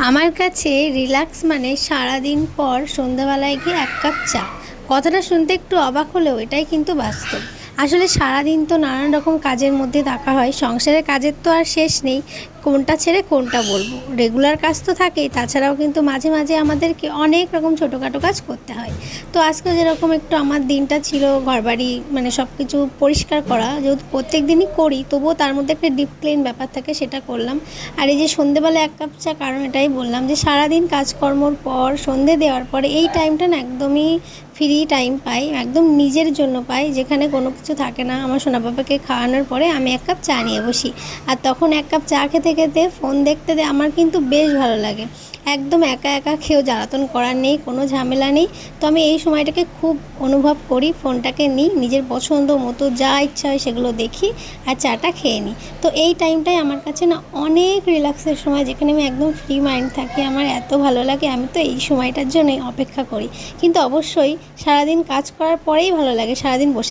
আমার কাছে রিল্যাক্স মানে সারাদিন পর সন্ধ্যাবেলায় গিয়ে এক কাপ চা। কথাটা শুনতে একটু অবাক হলেও এটাই কিন্তু বাস্তব। আসলে সারাদিন তো নানান রকম কাজের মধ্যে থাকা হয়, সংসারের কাজের তো আর শেষ নেই। কোনটা ছেড়ে কোনটা বলবো, রেগুলার কাজ তো থাকেই, তাছাড়াও কিন্তু মাঝে মাঝে আমাদেরকে অনেক রকম ছোটোখাটো কাজ করতে হয়। তো আজকে যেরকম একটু আমার দিনটা ছিল ঘরবাড়ি মানে সব কিছু পরিষ্কার করা, যেহেতু প্রত্যেক দিনই করি তবুও তার মধ্যে একটা ডিপ ক্লিন ব্যাপার থাকে, সেটা করলাম। আর এই যে সন্ধেবেলা এক কাপ চা, কারণ এটাই বললাম যে সারাদিন কাজকর্মর পর সন্ধে দেওয়ার পরে এই টাইমটা না একদমই ফ্রি টাইম পাই, একদম নিজের জন্য পাই, যেখানে কোনো কিছু থাকে না। আমার সোনা বাবাকে খাওয়ানোর পরে আমি এক কাপ চা নিয়ে বসি, আর তখন এক কাপ চা খেতে খেতে ফোন দেখতে আমার কিন্তু বেশ ভালো লাগে। একদম একা একা খেয়েও জ্বালাতন করার নেই, কোনো ঝামেলা নেই। তো আমি এই সময়টাকে খুব অনুভব করি, ফোনটাকে নিই, নিজের পছন্দ মতো যা ইচ্ছা হয় সেগুলো দেখি আর চাটা খেয়ে নিই। তো এই টাইমটাই আমার কাছে না অনেক রিল্যাক্সের সময়, যেখানে আমি একদম ফ্রি মাইন্ড থাকি। আমার এত ভালো লাগে, আমি তো এই সময়টার জন্যই অপেক্ষা করি। কিন্তু অবশ্যই সারাদিন কাজ করার পরেই ভালো লাগে সারাদিন বসে